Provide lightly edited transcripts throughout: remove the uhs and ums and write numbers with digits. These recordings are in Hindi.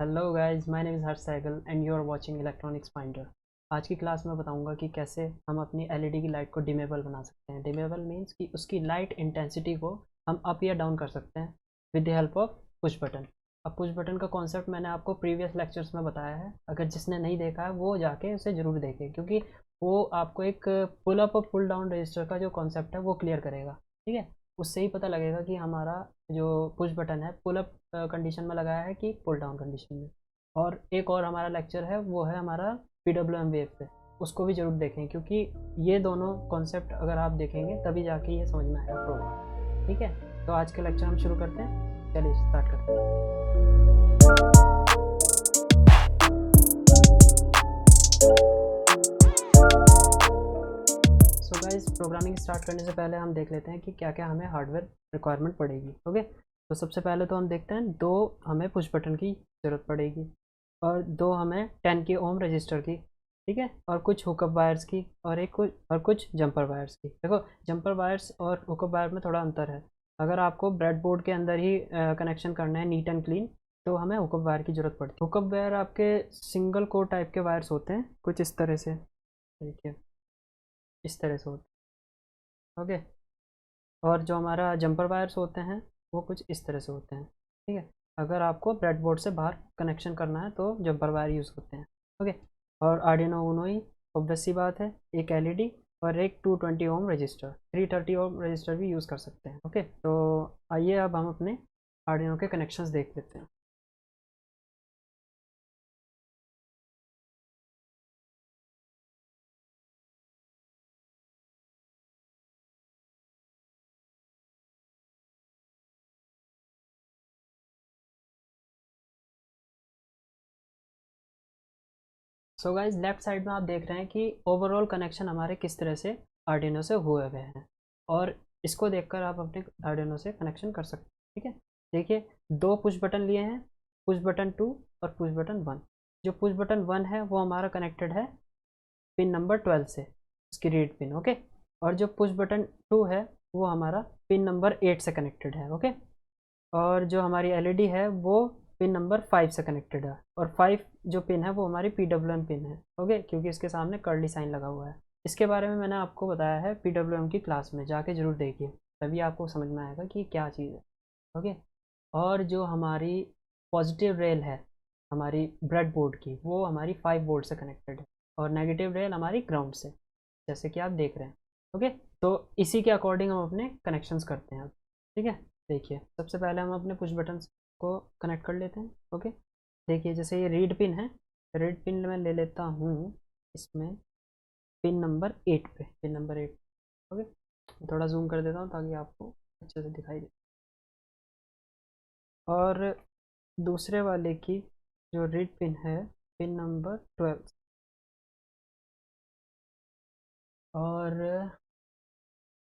Hello guys, my name is Harsh Sehgal and you are watching Electronics Finder. आज की क्लास में बताऊंगा कि कैसे हम अपनी एलईडी की लाइट को डिमेबल बना सकते हैं। डिमेबल मींस कि उसकी लाइट इंटेंसिटी को हम अप या डाउन कर सकते हैं with the help of push button. अब पुश बटन का कॉन्सेप्ट मैंने आपको प्रीवियस लेक्चर्स में बताया है। अगर जिसने नहीं देखा है वो जाके उसे ज़रूर देखे, क्योंकि वो आपको एक पुल अप और पुल डाउन रजिस्टर का जो कॉन्सेप्ट है वो क्लियर करेगा। ठीक है, उससे ही पता लगेगा कि हमारा जो पुश बटन है पुल अप कंडीशन में लगाया है कि पुल डाउन कंडीशन में। और एक और हमारा लेक्चर है, वो है हमारा PWM वेव पे। उसको भी ज़रूर देखें, क्योंकि ये दोनों कॉन्सेप्ट अगर आप देखेंगे तभी जाके ये समझ में आएगा प्रोग्राम। ठीक है, तो आज के लेक्चर हम शुरू करते हैं। चलिए स्टार्ट करते हैं। सो गाइस, प्रोग्रामिंग स्टार्ट करने से पहले हम देख लेते हैं कि क्या क्या हमें हार्डवेयर रिक्वायरमेंट पड़ेगी। ओके, तो सबसे पहले तो हम देखते हैं, दो हमें पुश बटन की ज़रूरत पड़ेगी और दो हमें 10 की ओम रजिस्टर की। ठीक है, और कुछ हुकअप वायर्स की और कुछ जंपर वायर्स की। देखो, जंपर वायर्स और हुकअप वायर में थोड़ा अंतर है। अगर आपको ब्रेडबोर्ड के अंदर ही कनेक्शन करना है नीट एंड क्लीन, तो हमें हुकअप वायर की ज़रूरत पड़ती है। हुकअप वायर आपके सिंगल कोर टाइप के वायर्स होते हैं, कुछ इस तरह से। देखिए, इस तरह से होते हैं। ओके, और जो हमारा जंपर वायर्स होते हैं वो कुछ इस तरह से होते हैं। ठीक है, अगर आपको ब्रेडबोर्ड से बाहर कनेक्शन करना है तो जंपर वायर यूज़ होते हैं। ओके, और आर्डिनो ऊनो ही ऑब्वियस सी बात है, एक एलईडी और एक 220 ओम रजिस्टर, 330 ओम रजिस्टर भी यूज़ कर सकते हैं। ओके, तो आइए अब हम अपने आर्डिनो के कनेक्शंस देख लेते हैं। सो गाइज, लेफ्ट साइड में आप देख रहे हैं कि ओवरऑल कनेक्शन हमारे किस तरह से आर्डिनो से हुए हुए हैं, और इसको देखकर आप अपने आर्डिनो से कनेक्शन कर सकते हैं। ठीक है, देखिए, दो पुश बटन लिए हैं, पुश बटन 2 और पुश बटन 1। जो पुश बटन 1 है वो हमारा कनेक्टेड है पिन नंबर 12 से, इसकी रीड पिन। ओके, और जो पुश बटन 2 है वो हमारा पिन नंबर 8 से कनेक्टेड है। ओके, और जो हमारी एलईडी है वो पिन नंबर 5 से कनेक्टेड है, और 5 जो पिन है वो हमारी PWM पिन है। ओके, क्योंकि इसके सामने कर्ली साइन लगा हुआ है। इसके बारे में मैंने आपको बताया है PWM की क्लास में, जाके ज़रूर देखिए, तभी आपको समझ में आएगा कि क्या चीज़ है। ओके, और जो हमारी पॉजिटिव रेल है हमारी ब्रेड बोर्ड की, वो हमारी 5 वोल्ट से कनेक्टेड है, और नेगेटिव रेल हमारी ग्राउंड से, जैसे कि आप देख रहे हैं। ओके, तो इसी के अकॉर्डिंग हम अपने कनेक्शंस करते हैं अब। ठीक है, देखिए, सबसे पहले हम अपने पुश बटन्स को कनेक्ट कर लेते हैं। ओके, देखिए, जैसे ये रीड पिन है, रीड पिन मैं ले लेता हूँ इसमें पिन नंबर 8 पे, पिन नंबर 8। ओके, थोड़ा जूम कर देता हूँ ताकि आपको अच्छे से दिखाई दे। और दूसरे वाले की जो रीड पिन है, पिन नंबर 12। और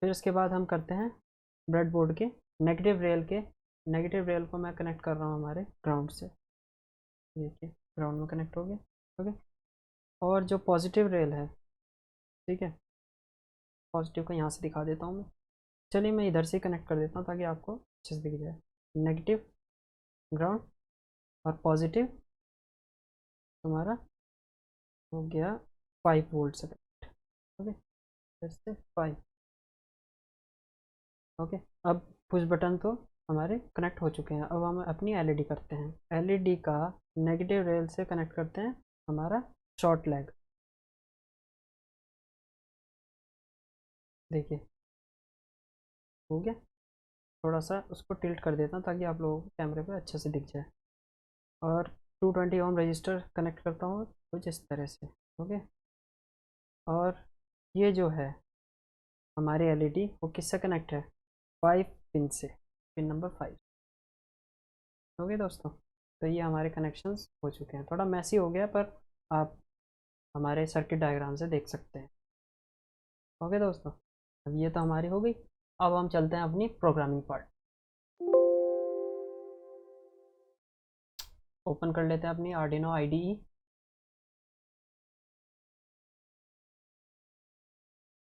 फिर उसके बाद हम करते हैं ब्रेडबोर्ड के नेगेटिव रेल को मैं कनेक्ट कर रहा हूँ हमारे ग्राउंड से। देखिए, ग्राउंड में कनेक्ट हो गया। ओके, और जो पॉजिटिव रेल है, ठीक है, पॉजिटिव को यहाँ से दिखा देता हूँ मैं। चलिए, मैं इधर से कनेक्ट कर देता हूँ ताकि आपको अच्छे से दिख जाए। नेगेटिव ग्राउंड और पॉजिटिव हमारा हो गया 5 वोल्ट से कनेक्ट। ओके, फिर से 5। ओके, अब पुश बटन तो हमारे कनेक्ट हो चुके हैं। अब हम अपनी एलईडी करते हैं। एलईडी का नेगेटिव रेल से कनेक्ट करते हैं हमारा शॉर्ट लेग। देखिए, हो गया। थोड़ा सा उसको टिल्ट कर देता हूँ ताकि आप लोगों को कैमरे पे अच्छे से दिख जाए। और 220 ओम रजिस्टर कनेक्ट करता हूँ कुछ इस तरह से। ओके, और ये जो है हमारी एलईडी, वो किससे कनेक्ट है? 5 पिन से, पिन नंबर 5। ओके दोस्तों, तो ये हमारे कनेक्शंस हो चुके हैं। थोड़ा मैसी हो गया, पर आप हमारे सर्किट डायग्राम से देख सकते हैं। ओके दोस्तों, अब ये तो हमारी हो गई। अब हम चलते हैं अपनी प्रोग्रामिंग पार्ट। ओपन कर लेते हैं अपनी आर्डिनो IDE।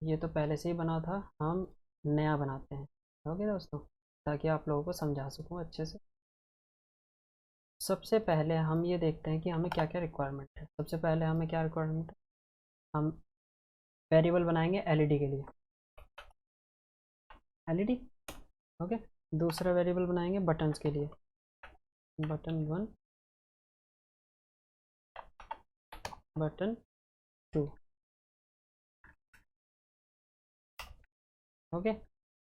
ये तो पहले से ही बना था, हम नया बनाते हैं। ओके दोस्तों, ताकि आप लोगों को समझा सकूँ अच्छे से। सबसे पहले हम ये देखते हैं कि हमें क्या क्या रिक्वायरमेंट है। सबसे पहले हमें क्या रिक्वायरमेंट है, हम वेरिएबल बनाएंगे एलईडी के लिए, एलईडी। ओके। दूसरा वेरिएबल बनाएंगे बटन्स के लिए, बटन 1, बटन 2। ओके।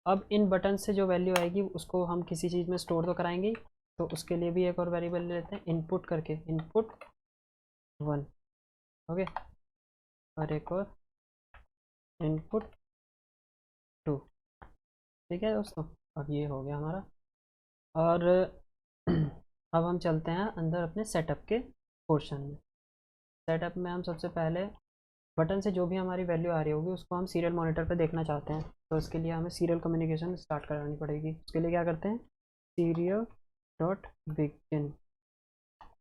अब इन बटन से जो वैल्यू आएगी उसको हम किसी चीज़ में स्टोर तो कराएंगे, तो उसके लिए भी एक और वेरिएबल ले लेते हैं इनपुट करके, इनपुट 1। ओके। और एक और इनपुट 2। ठीक है दोस्तों, अब ये हो गया हमारा। और अब हम चलते हैं अंदर अपने सेटअप के पोर्शन में। सेटअप में हम सबसे पहले बटन से जो भी हमारी वैल्यू आ रही होगी उसको हम सीरियल मॉनिटर पे देखना चाहते हैं, तो उसके लिए हमें सीरियल कम्युनिकेशन स्टार्ट करानी पड़ेगी। उसके लिए क्या करते हैं, सीरियल डॉट बिगिन।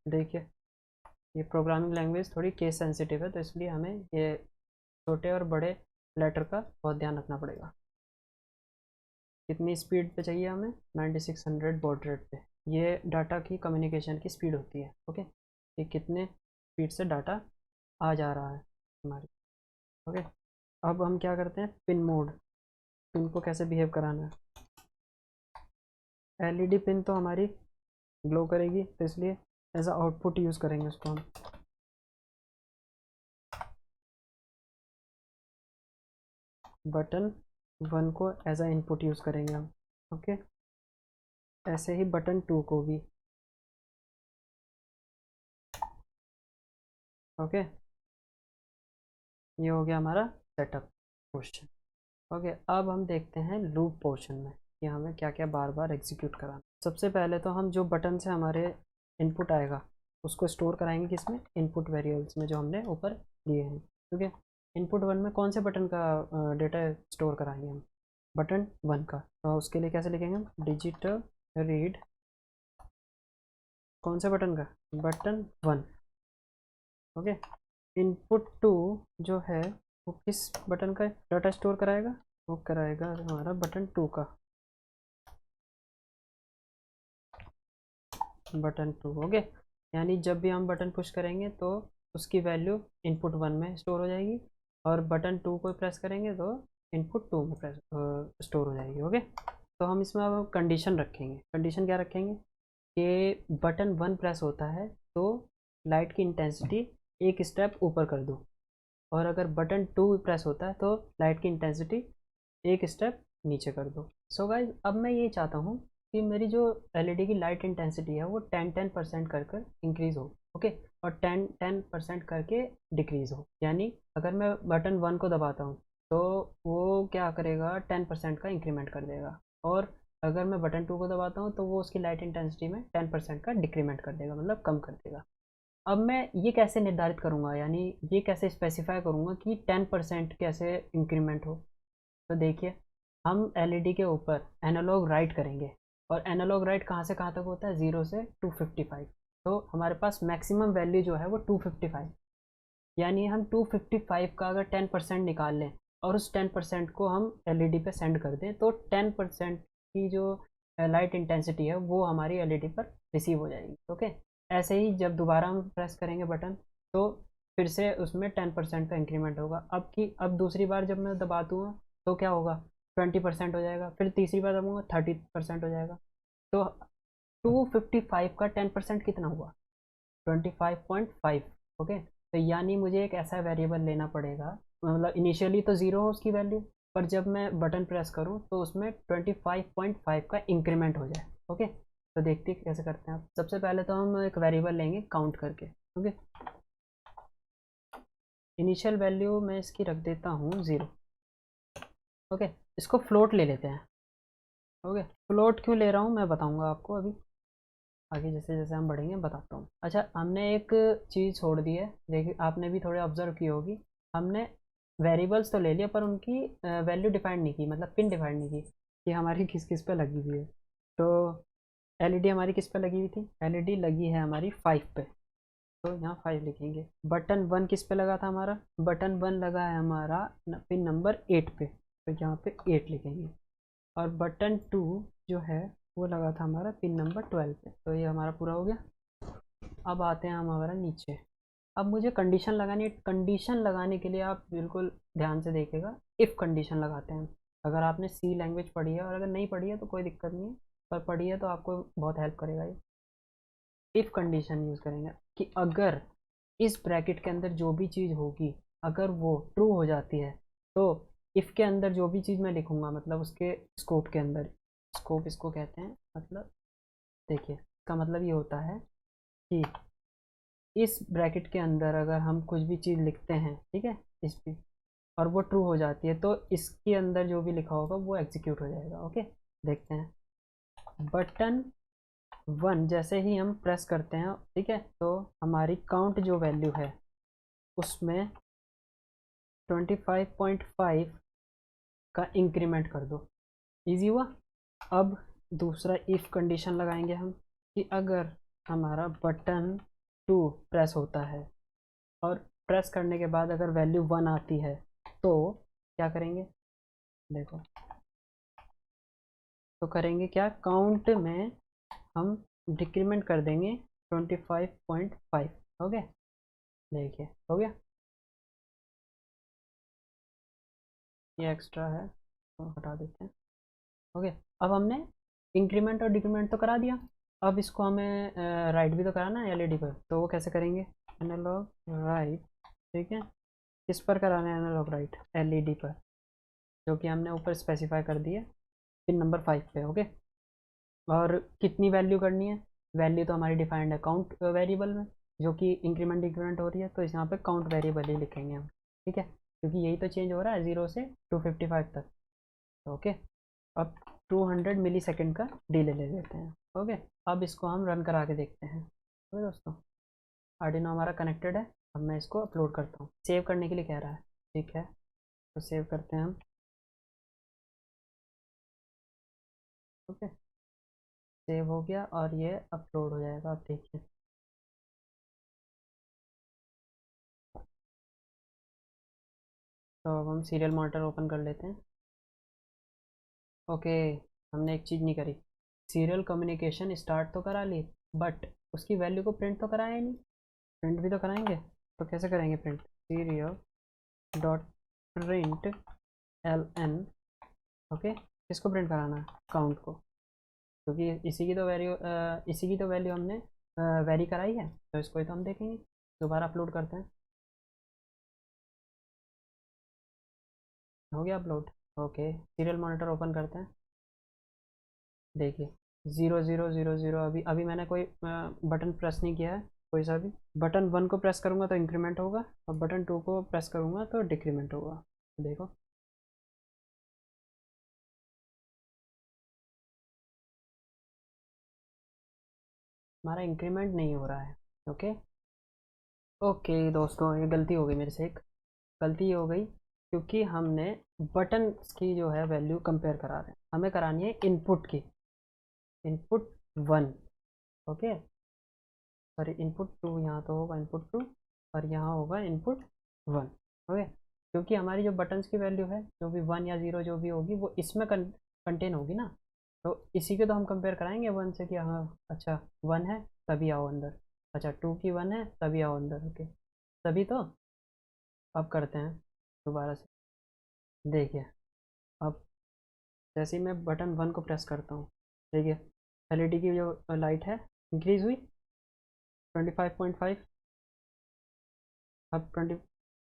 देखिए ये प्रोग्रामिंग लैंग्वेज थोड़ी केस सेंसिटिव है, तो इसलिए हमें ये छोटे और बड़े लेटर का बहुत ध्यान रखना पड़ेगा। कितनी स्पीड पे चाहिए हमें, 9600 बॉड रेट पे। ये डाटा की कम्युनिकेशन की स्पीड होती है। ओके, ये कितने स्पीड से डाटा आ जा रहा है हमारी। ओके। अब हम क्या करते हैं, पिन मोड, पिन को कैसे बिहेव कराना है। एलईडी पिन तो हमारी ग्लो करेगी, तो इसलिए एज अ आउटपुट यूज़ करेंगे उसको हम। बटन 1 को एज अ इनपुट यूज़ करेंगे हम। ओके। ऐसे ही बटन 2 को भी। ओके, ये हो गया हमारा सेटअप पोर्शन। ओके, अब हम देखते हैं लूप पोर्शन में कि हमें क्या क्या बार बार एग्जीक्यूट कराना। सबसे पहले तो हम जो बटन से हमारे इनपुट आएगा उसको स्टोर कराएंगे किसमें, इनपुट वेरिएबल्स में जो हमने ऊपर लिए हैं। ठीक है। इनपुट 1 में कौन से बटन का डेटा स्टोर कराएंगे हम, बटन 1 का। तो उसके लिए कैसे लिखेंगे हम, डिजिटल रीड, कौन से बटन का, बटन 1। ओके। इनपुट 2 जो है वो किस बटन का डाटा स्टोर कराएगा, वो कराएगा हमारा बटन 2 का, बटन 2। ओके। यानी जब भी हम बटन पुश करेंगे तो उसकी वैल्यू इनपुट 1 में स्टोर हो जाएगी, और बटन 2 को प्रेस करेंगे तो इनपुट 2 में प्रेस स्टोर हो जाएगी। ओके। तो हम इसमें अब कंडीशन रखेंगे। कंडीशन क्या रखेंगे कि बटन 1 प्रेस होता है तो लाइट की इंटेंसिटी एक स्टेप ऊपर कर दो, और अगर बटन 2 प्रेस होता है तो लाइट की इंटेंसिटी एक स्टेप नीचे कर दो। सो गाइज अब मैं ये चाहता हूँ कि मेरी जो एलईडी की लाइट इंटेंसिटी है वो 10% कर कर इंक्रीज हो। ओके। और 10% करके डिक्रीज हो। यानी अगर मैं बटन 1 को दबाता हूँ तो वो क्या करेगा, 10% का इंक्रीमेंट कर देगा, और अगर मैं बटन 2 को दबाता हूँ तो वो उसकी लाइट इंटेंसिटी में 10% का डिक्रीमेंट कर देगा, मतलब कम कर देगा। अब मैं ये कैसे निर्धारित करूँगा, यानी ये कैसे स्पेसिफाई करूँगा कि 10% कैसे इंक्रीमेंट हो। तो देखिए, हम एलईडी के ऊपर एनालॉग राइट करेंगे, और एनालॉग राइट कहाँ से कहाँ तक होता है, 0 से 255। तो हमारे पास मैक्सिमम वैल्यू जो है वो 255, यानी हम 255 का अगर 10% निकाल लें और उस 10% को हम एलईडी पे सेंड कर दें तो 10% की जो लाइट इंटेंसिटी है वो हमारी एलईडी पर रिसीव हो जाएगी। ओके। ऐसे ही जब दोबारा हम प्रेस करेंगे बटन तो फिर से उसमें 10% का इंक्रीमेंट होगा। अब दूसरी बार जब मैं दबा दूँगा तो क्या होगा, 20% हो जाएगा, फिर तीसरी बार दबाऊँगा 30% हो जाएगा। तो 255 का 10% कितना हुआ, 25.5। ओके। तो यानी मुझे एक ऐसा वेरिएबल लेना पड़ेगा, मतलब इनिशियली तो ज़ीरो हो उसकी वैल्यू, पर जब मैं बटन प्रेस करूँ तो उसमें 25.5 का इंक्रीमेंट हो जाए। ओके। तो देखते हैं कैसे करते हैं आप। सबसे पहले तो हम एक वेरिएबल लेंगे काउंट करके। ओके। इनिशियल वैल्यू मैं इसकी रख देता हूँ 0। ओके। इसको फ्लोट ले लेते हैं। ओके। फ्लोट क्यों ले रहा हूँ मैं बताऊँगा आपको अभी, आगे जैसे जैसे हम बढ़ेंगे बताता हूँ। अच्छा, हमने एक चीज़ छोड़ दी है, देखिए आपने भी थोड़े ऑब्जर्व की होगी। हमने वेरिएबल्स तो ले लिया पर उनकी वैल्यू डिफाइन नहीं की, मतलब पिन डिफाइन नहीं की कि हमारी किस किस पे लगी हुई है। तो एलईडी हमारी किस पे लगी हुई थी, एलईडी लगी है हमारी 5 पे, तो यहाँ 5 लिखेंगे। बटन 1 किस पे लगा था हमारा, बटन 1 लगा है हमारा पिन नंबर 8 पे, तो यहाँ पे 8 लिखेंगे। और बटन 2 जो है वो लगा था हमारा पिन नंबर 12 पे, तो ये हमारा पूरा हो गया। अब आते हैं हम हमारा नीचे। अब मुझे कंडीशन लगानी है। कंडीशन लगाने के लिए आप बिल्कुल ध्यान से देखिएगा, इफ़ कंडीशन लगाते हैं। अगर आपने सी लैंग्वेज पढ़ी है और अगर नहीं पढ़ी है तो कोई दिक्कत नहीं है, पर पढ़ी है तो आपको बहुत हेल्प करेगा ये। इफ़ कंडीशन यूज़ करेंगे कि अगर इस ब्रैकेट के अंदर जो भी चीज़ होगी अगर वो ट्रू हो जाती है, तो इफ़ के अंदर जो भी चीज़ मैं लिखूँगा मतलब उसके स्कोप के अंदर, स्कोप इसको कहते हैं, मतलब देखिए इसका मतलब ये होता है कि इस ब्रैकेट के अंदर अगर हम कुछ भी चीज़ लिखते हैं, ठीक है, इस पे, और वो ट्रू हो जाती है तो इसके अंदर जो भी लिखा होगा वो एग्जीक्यूट हो जाएगा। ओके, देखते हैं। बटन 1 जैसे ही हम प्रेस करते हैं, ठीक है, तो हमारी काउंट जो वैल्यू है उसमें 25.5 का इंक्रीमेंट कर दो। इजी हुआ। अब दूसरा इफ़ कंडीशन लगाएंगे हम कि अगर हमारा बटन 2 प्रेस होता है और प्रेस करने के बाद अगर वैल्यू 1 आती है तो क्या करेंगे, देखो, तो करेंगे क्या, काउंट में हम डिक्रीमेंट कर देंगे 25.5। हो गया, देखिए हो गया, ये एक्स्ट्रा है तो हटा देते हैं। ओके, अब हमने इंक्रीमेंट और डिक्रीमेंट तो करा दिया। अब इसको हमें राइट भी तो कराना है एलईडी पर, तो वो कैसे करेंगे, एनालॉग राइट, ठीक है, किस पर कराना है एनालॉग राइट, एलईडी पर, जो कि हमने ऊपर स्पेसिफाई कर दिया पिन नंबर 5 पे। ओके, और कितनी वैल्यू करनी है, वैल्यू तो हमारी डिफाइंड है काउंट वेरिएबल में, जो कि इंक्रीमेंट डिक्रीमेंट हो रही है, तो यहाँ पे काउंट वेरिएबल ही लिखेंगे हम, ठीक है, क्योंकि यही तो चेंज हो रहा है 0 से 255 तक। ओके, अब 200 मिली सेकेंड का डिले ले लेते हैं। ओके, अब इसको हम रन करा के देखते हैं। ओके दोस्तों, आर्डिनो हमारा कनेक्टेड है। अब मैं इसको अपलोड करता हूँ, सेव करने के लिए कह रहा है, ठीक है, तो सेव करते हैं हम। ओके, सेव हो गया और ये अपलोड हो जाएगा, आप देखिए। तो अब हम सीरियल मॉनिटर ओपन कर लेते हैं। ओके, हमने एक चीज़ नहीं करी, सीरियल कम्युनिकेशन स्टार्ट तो करा ली, बट उसकी वैल्यू को प्रिंट तो कराया ही नहीं। प्रिंट भी तो कराएंगे, तो कैसे करेंगे print, serial dot print L N. Okay, किसको प्रिंट कराना है, काउंट को, क्योंकि इसी की तो वैल्यू हमने वेरी कराई है, तो इसको ही तो हम देखेंगे। दोबारा अपलोड करते हैं, हो गया upload. Okay, serial monitor open करते हैं, देखिए 0000, अभी अभी मैंने कोई बटन प्रेस नहीं किया है, कोई सा भी। बटन 1 को प्रेस करूँगा तो इंक्रीमेंट होगा और बटन 2 को प्रेस करूँगा तो डिक्रीमेंट होगा। देखो, हमारा इंक्रीमेंट नहीं हो रहा है। ओके, ओके दोस्तों, ये गलती हो गई मेरे से, एक गलती ये हो गई क्योंकि हमने बटन की जो है वैल्यू कंपेयर करा रहे हैं, हमें करानी है इनपुट की, इनपुट 1। ओके, सॉरी इनपुट 2, यहाँ तो होगा इनपुट 2 और यहाँ होगा इनपुट 1। ओके, क्योंकि हमारी जो बटन्स की वैल्यू है जो भी 1 या 0 जो भी होगी वो इसमें कंटेन होगी ना, तो इसी के तो हम कंपेयर कराएंगे 1 से कि हाँ अच्छा 1 है तभी आओ अंदर, अच्छा 2 की 1 है तभी आओ अंदर। ओके, तभी तो। अब करते हैं दोबारा से, देखिए, अब जैसे ही मैं बटन 1 को प्रेस करता हूँ, देखिए एलईडी की जो लाइट है इंक्रीज हुई 25.5, अब 20,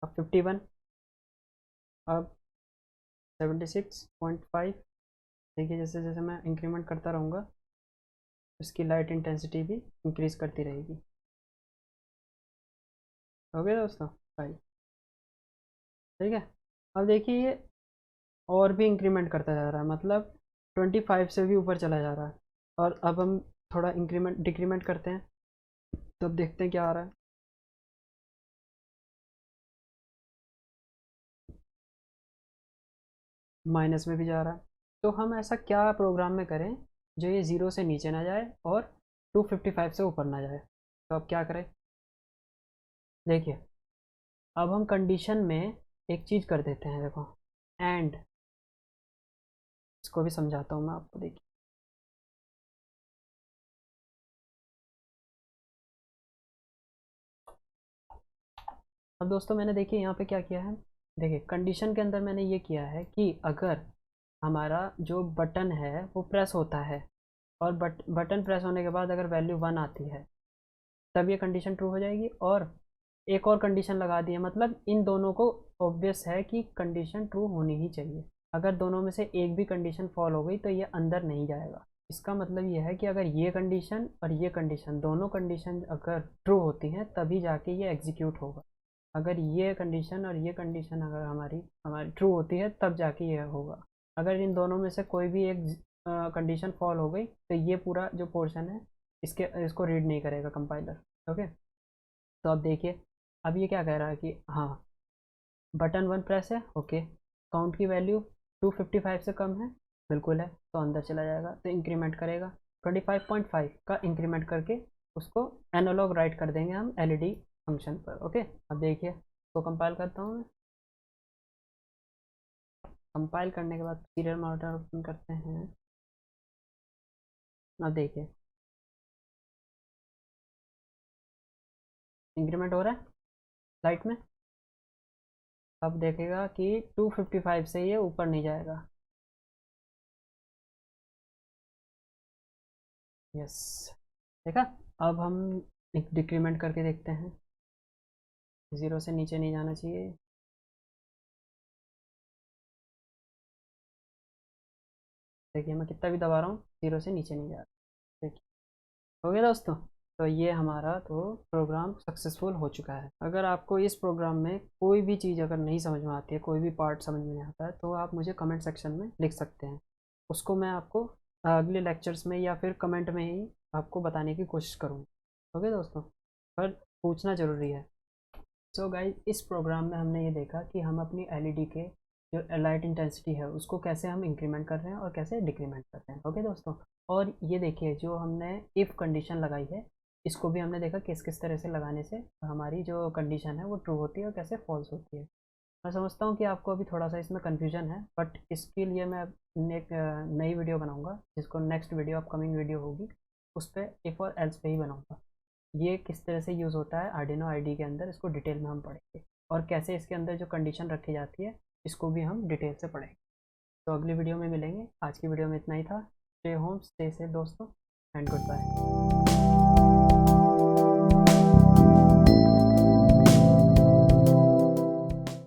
अब 51, अब 76.5। देखिए जैसे जैसे मैं इंक्रीमेंट करता रहूँगा उसकी लाइट इंटेंसिटी भी इंक्रीज करती रहेगी। हो गया दोस्तों, भाई, ठीक है। अब देखिए ये और भी इंक्रीमेंट करता जा रहा है, मतलब 25 से भी ऊपर चला जा रहा है। और अब हम थोड़ा इंक्रीमेंट डिक्रीमेंट करते हैं, तो अब देखते हैं क्या आ रहा है। माइनस में भी जा रहा है। तो हम ऐसा क्या प्रोग्राम में करें जो ये 0 से नीचे ना जाए और 255 से ऊपर ना जाए, तो अब क्या करें, देखिए, अब हम कंडीशन में एक चीज़ कर देते हैं, देखो, एंड, इसको भी समझाता हूँ मैं आपको, देखिए। अब दोस्तों मैंने देखिए यहाँ पे क्या किया है, देखिए कंडीशन के अंदर मैंने ये किया है कि अगर हमारा जो बटन है वो प्रेस होता है और बटन प्रेस होने के बाद अगर वैल्यू 1 आती है तब ये कंडीशन ट्रू हो जाएगी। और एक और कंडीशन लगा दी है, मतलब इन दोनों को ऑब्वियस है कि कंडीशन ट्रू होनी ही चाहिए। अगर दोनों में से एक भी कंडीशन फॉल हो गई तो ये अंदर नहीं जाएगा। इसका मतलब ये है कि अगर ये कंडीशन और ये कंडीशन दोनों कंडीशन अगर ट्रू होती हैं तभी जाके ये एग्जीक्यूट होगा। अगर ये कंडीशन और ये कंडीशन अगर हमारी हमारी ट्रू होती है तब जाके ये होगा। अगर इन दोनों में से कोई भी एक कंडीशन फॉल हो गई तो ये पूरा जो पोर्शन है इसको रीड नहीं करेगा कंपाइलर। ओके, तो अब देखिए अब ये क्या कह रहा है कि हाँ बटन 1 प्रेस है, ओके, काउंट की वैल्यू 255 से कम है, बिल्कुल है, तो अंदर चला जाएगा, तो इंक्रीमेंट करेगा 25.5 का इंक्रीमेंट करके उसको एनालॉग राइट कर देंगे हम एलईडी फंक्शन पर। ओके, अब देखिए तो कंपाइल करता हूँ मैं। कंपाइल करने के बाद सीरियल मॉनिटर ओपन करते हैं। अब देखिए इंक्रीमेंट हो रहा है लाइट में। अब देखेगा कि 255 से ये ऊपर नहीं जाएगा। यस, देखा। अब हम एक डिक्रीमेंट करके देखते हैं, 0 से नीचे नहीं जाना चाहिए। देखिए मैं कितना भी दबा रहा हूँ 0 से नीचे नहीं जा रहा। देखिए हो गया दोस्तों। तो ये हमारा तो प्रोग्राम सक्सेसफुल हो चुका है। अगर आपको इस प्रोग्राम में कोई भी चीज़ अगर नहीं समझ में आती है, कोई भी पार्ट समझ में नहीं आता है, तो आप मुझे कमेंट सेक्शन में लिख सकते हैं। उसको मैं आपको अगले लेक्चर्स में या फिर कमेंट में ही आपको बताने की कोशिश करूँगा। ओके दोस्तों, पर पूछना ज़रूरी है। सो गाइज इस प्रोग्राम में हमने ये देखा कि हम अपनी एलईडी के जो लाइट इंटेंसिटी है उसको कैसे हम इंक्रीमेंट कर रहे हैं और कैसे डिक्रीमेंट कर रहे हैं। ओके दोस्तों, और ये देखिए जो हमने इफ़ कंडीशन लगाई है इसको भी हमने देखा किस किस तरह से लगाने से हमारी जो कंडीशन है वो ट्रू होती है और कैसे फॉल्स होती है। मैं समझता हूँ कि आपको अभी थोड़ा सा इसमें कन्फ्यूजन है, बट इसके लिए मैं एक नई वीडियो बनाऊँगा जिसको नेक्स्ट वीडियो अपकमिंग वीडियो होगी उस पर इफ़ और एल्स पे ही बनाऊँगा। ये किस तरह से यूज़ होता है आर्डिनो आईडी के अंदर इसको डिटेल में हम पढ़ेंगे, और कैसे इसके अंदर जो कंडीशन रखी जाती है इसको भी हम डिटेल से पढ़ेंगे। तो अगली वीडियो में मिलेंगे। आज की वीडियो में इतना ही था। स्टे होम स्टे सेफ दोस्तों, एंड गुड बाय।